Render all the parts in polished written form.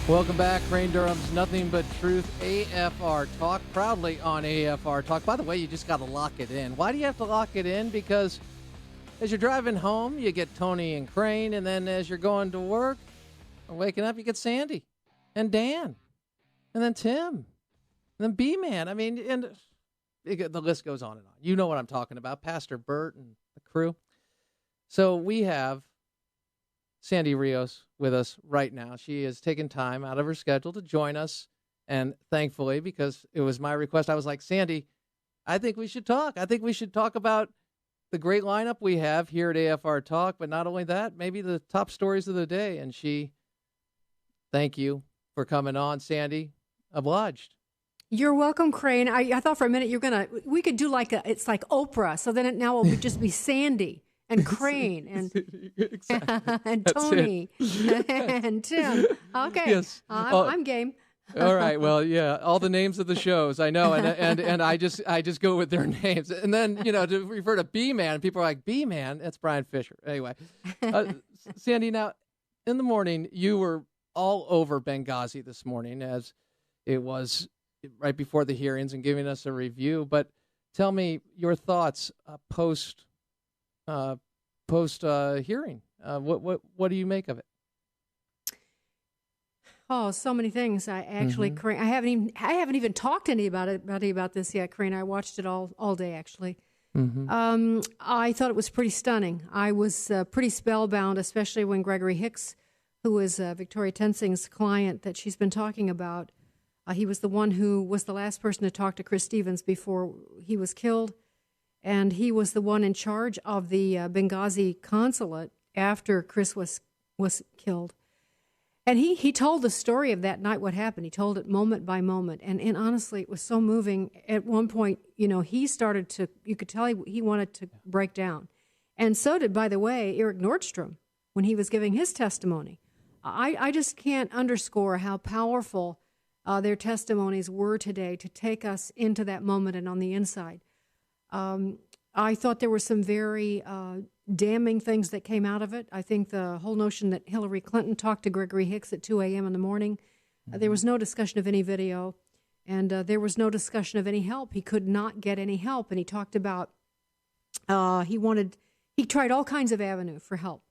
Welcome back. Crane Durham's Nothing But Truth AFR Talk, proudly on AFR Talk. By the way, you just got to lock it in. Why do you have to lock it in? Because as you're driving home, you get Tony and Crane, and then as you're going to work or waking up, you get Sandy and Dan, and then Tim, and then B-Man. I mean, and the list goes on and on. You know what I'm talking about, Pastor Bert and the crew. So we have Sandy Rios with us right now. She has taken time out of her schedule to join us, and thankfully, because it was my request, I was like, Sandy, I think we should talk. I think we should talk about the great lineup we have here at AFR Talk, but not only that, maybe the top stories of the day. And thank you for coming on, Sandy. Obliged. You're welcome, Crane. I thought for a minute we could do it's like Oprah, so then now it would just be Sandy and Crane and and Tony and Tim. Okay, yes. I'm game. All right. Well, yeah, all the names of the shows I know, and I just go with their names, and then to refer to B-Man, people are like, B-Man, that's Brian Fisher. Anyway, Sandy, now in the morning you were all over Benghazi this morning, as it was right before the hearings, and giving us a review. But tell me your thoughts post hearing. What do you make of it? Oh, so many things. I actually, Crane, I haven't even talked to anybody about this yet, Crane. I watched it all day, actually. I thought it was pretty stunning. I was pretty spellbound, especially when Gregory Hicks, who is Victoria Tensing's client that she's been talking about, he was the one who was the last person to talk to Chris Stevens before he was killed. And he was the one in charge of the Benghazi consulate after Chris was killed. And he told the story of that night, what happened. He told it moment by moment. And honestly, it was so moving. At one point, he started to, you could tell he wanted to break down. And so did, by the way, Eric Nordstrom when he was giving his testimony. I just can't underscore how powerful their testimonies were today to take us into that moment and on the inside. I thought there were some very damning things that came out of it. I think the whole notion that Hillary Clinton talked to Gregory Hicks at 2 a.m. in the morning, there was no discussion of any video, and there was no discussion of any help. He could not get any help, and he talked about he tried all kinds of avenue for help,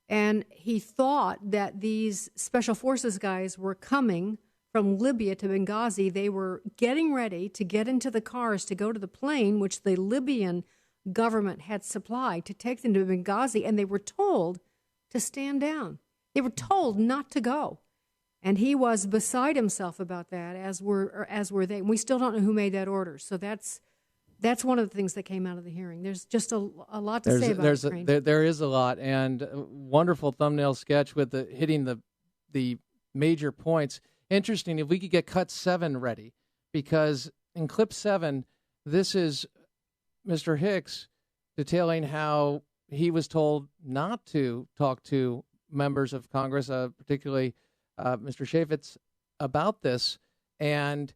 and he thought that these special forces guys were coming from Libya to Benghazi. They were getting ready to get into the cars to go to the plane, which the Libyan government had supplied to take them to Benghazi, and they were told to stand down. They were told not to go. And he was beside himself about that, as were they. And we still don't know who made that order. So that's one of the things that came out of the hearing. There's just a lot to say about it. There is a lot, and a wonderful thumbnail sketch with hitting the major points. Interesting, if we could get cut 7 ready, because in clip 7, this is Mr. Hicks detailing how he was told not to talk to members of Congress, particularly Mr. Chaffetz, about this. And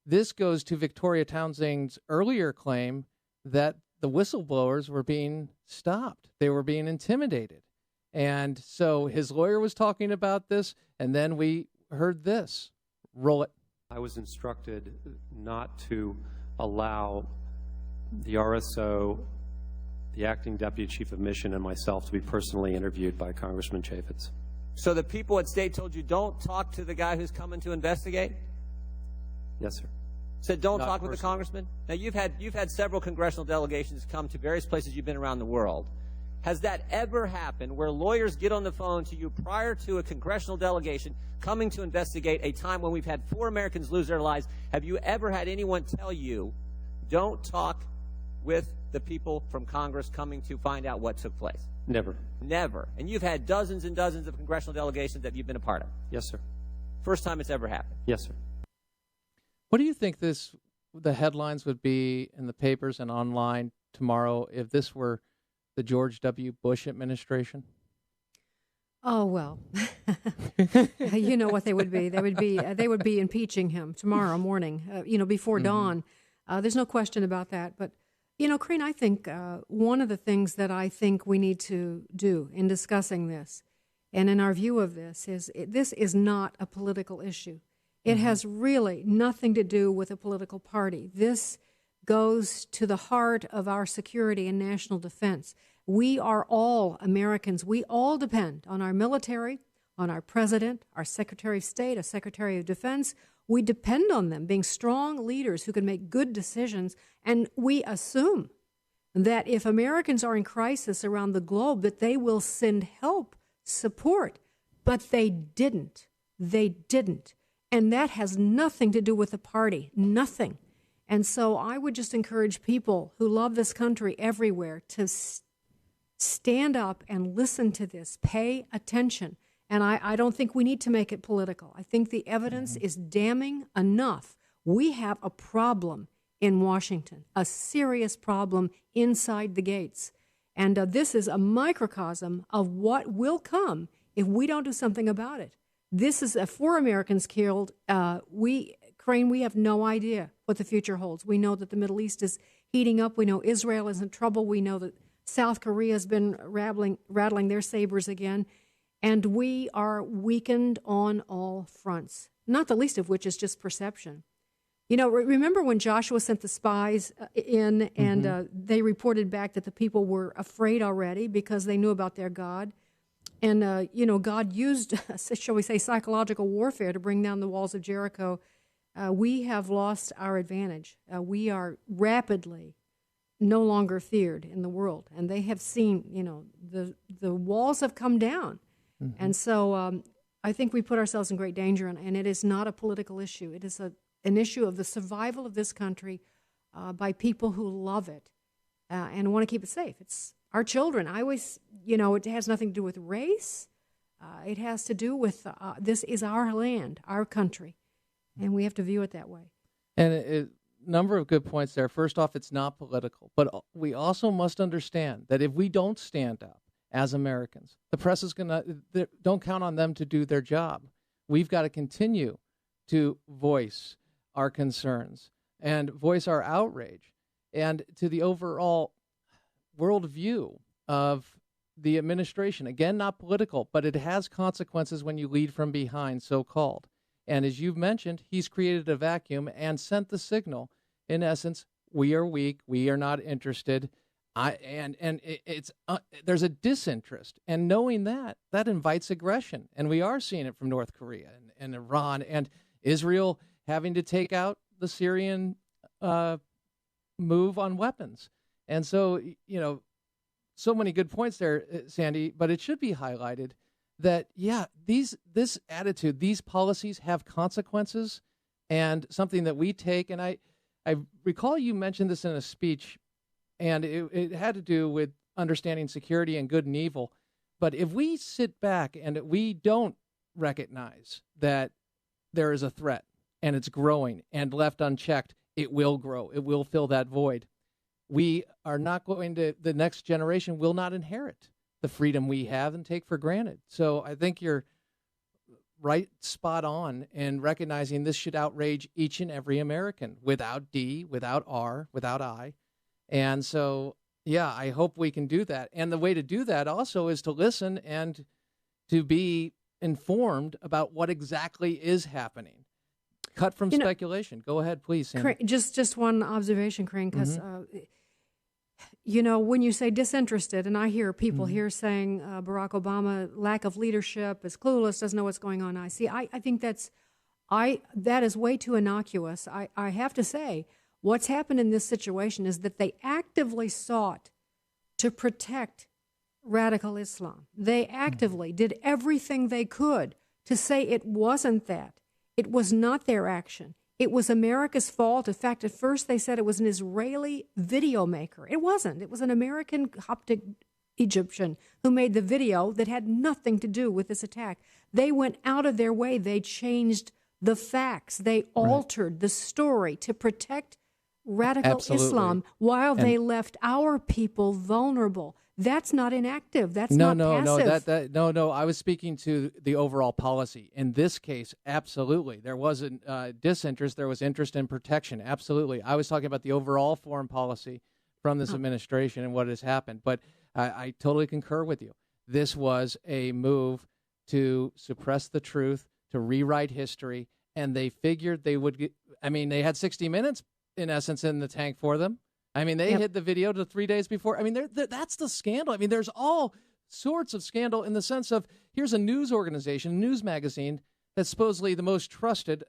this goes to Victoria Townsend's earlier claim that the whistleblowers were being stopped. They were being intimidated. And so his lawyer was talking about this, and then we heard this. Roll it. I was instructed not to allow the RSO, the acting deputy chief of mission, and myself to be personally interviewed by Congressman Chaffetz. So the people at State told you don't talk to the guy who's coming to investigate? Yes, sir. Said don't talk with the congressman? Now you've had several congressional delegations come to various places you've been around the world. Has that ever happened where lawyers get on the phone to you prior to a congressional delegation coming to investigate a time when we've had 4 Americans lose their lives? Have you ever had anyone tell you, don't talk with the people from Congress coming to find out what took place? Never. Never. And you've had dozens and dozens of congressional delegations that you've been a part of? Yes, sir. First time it's ever happened? Yes, sir. What do you think the headlines would be in the papers and online tomorrow if this were the George W. Bush administration? Oh, well, you know what they would be. They would be impeaching him tomorrow morning, before dawn. There's no question about that. But, Crane, I think one of the things that I think we need to do in discussing this and in our view of this, this is not a political issue. It has really nothing to do with a political party. This goes to the heart of our security and national defense. We are all Americans. We all depend on our military, on our president, our Secretary of State, our Secretary of Defense. We depend on them being strong leaders who can make good decisions, and we assume that if Americans are in crisis around the globe, that they will send help, support, but they didn't. They didn't. And that has nothing to do with the party, nothing. And so I would just encourage people who love this country everywhere to stand up and listen to this, pay attention. And I don't think we need to make it political. I think the evidence is damning enough. We have a problem in Washington, a serious problem inside the gates. And this is a microcosm of what will come if we don't do something about it. This is 4 Americans killed. Crane, we have no idea what the future holds. We know that the Middle East is heating up. We know Israel is in trouble. We know that South Korea has been rattling their sabers again. And we are weakened on all fronts, not the least of which is just perception. You know, remember when Joshua sent the spies in and they reported back that the people were afraid already because they knew about their God? And, God used, shall we say, psychological warfare to bring down the walls of Jericho. We have lost our advantage. We are rapidly no longer feared in the world. And they have seen, the walls have come down. And so I think we put ourselves in great danger, and it is not a political issue. It is an issue of the survival of this country by people who love it and want to keep it safe. It's our children. I always, it has nothing to do with race. It has to do with this is our land, our country, and we have to view it that way. And a number of good points there. First off, it's not political, but we also must understand that if we don't stand up as Americans, the press is don't count on them to do their job. We've got to continue to voice our concerns and voice our outrage and to the overall worldview of the administration. Again, not political, but it has consequences when you lead from behind, so-called. And as you've mentioned, he's created a vacuum and sent the signal, in essence, we are weak, we are not interested. There's a disinterest, and knowing that invites aggression, and we are seeing it from North Korea and Iran and Israel having to take out the Syrian move on weapons. And so, so many good points there, Sandy, but it should be highlighted that, this attitude, these policies have consequences and something that we take. And I recall you mentioned this in a speech, and it had to do with understanding security and good and evil. But if we sit back and we don't recognize that there is a threat and it's growing and left unchecked, it will grow. It will fill that void. We are not going to, the next generation will not inherit the freedom we have and take for granted. So I think you're right, spot on in recognizing this should outrage each and every American without D, without R, without I. And so, I hope we can do that. And the way to do that also is to listen and to be informed about what exactly is happening. Cut from speculation. Go ahead, please, Sandy. Just one observation, Crane, because, when you say disinterested, and I hear people here saying Barack Obama, lack of leadership, is clueless, doesn't know what's going on. I think that is way too innocuous. I have to say, what's happened in this situation is that they actively sought to protect radical Islam. They actively did everything they could to say it wasn't that. It was not their action. It was America's fault. In fact, at first they said it was an Israeli video maker. It wasn't. It was an American Coptic Egyptian who made the video that had nothing to do with this attack. They went out of their way. They changed the facts. They altered the story to protect radical Islam while they left our people vulnerable. That's not inactive. That's not passive. No. I was speaking to the overall policy. In this case, absolutely. There wasn't disinterest. There was interest in protection. Absolutely. I was talking about the overall foreign policy from this administration and what has happened. But I totally concur with you. This was a move to suppress the truth, to rewrite history, and they figured they would get, they had 60 Minutes, in essence, in the tank for them. They hid the video to 3 days before. That's the scandal. There's all sorts of scandal in the sense of, here's a news organization, news magazine, that's supposedly the most trusted.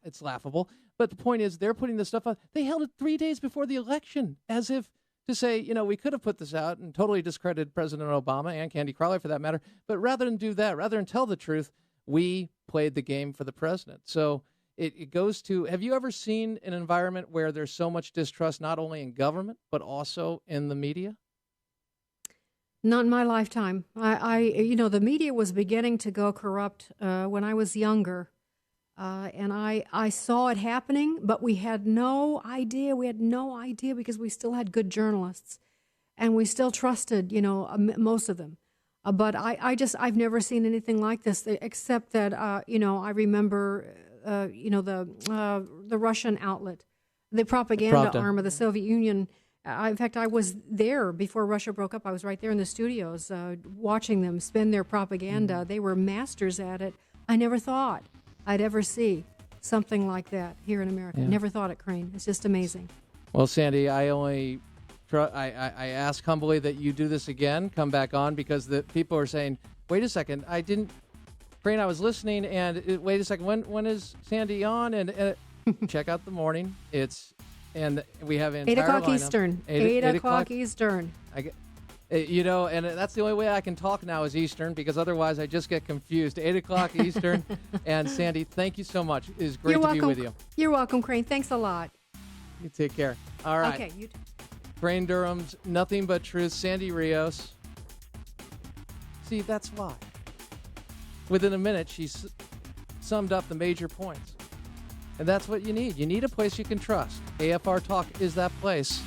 It's laughable. But the point is, they're putting this stuff out. They held it 3 days before the election, as if to say, we could have put this out and totally discredited President Obama and Candy Crowley for that matter. But rather than do that, rather than tell the truth, we played the game for the president. So it goes to, have you ever seen an environment where there's so much distrust, not only in government, but also in the media? Not in my lifetime. The media was beginning to go corrupt when I was younger. And I saw it happening, but we had no idea. We had no idea because we still had good journalists, and we still trusted, most of them. But I've never seen anything like this, except that, I remember, the Russian outlet, the propaganda arm of the Soviet Union. In fact, I was there before Russia broke up. I was right there in the studios watching them spin their propaganda. They were masters at it. I never thought I'd ever see something like that here in America. Yeah. Never thought it, Crane. It's just amazing. Well, Sandy, I ask humbly that you do this again, come back on, because the people are saying, wait a second, Crane, I was listening, and wait a second, when is Sandy on? And check out the morning. And we have an 8 entire o'clock lineup. Eastern. 8 o'clock Eastern. And that's the only way I can talk now is Eastern, because otherwise I just get confused. 8 o'clock Eastern. And Sandy, thank you so much. It is great to be with you. You're welcome, Crane. Thanks a lot. You take care. All right. Okay. Crane Durham's Nothing But Truth, Sandy Rios. See, that's why. Within a minute, she summed up the major points. And that's what you need. You need a place you can trust. AFR Talk is that place.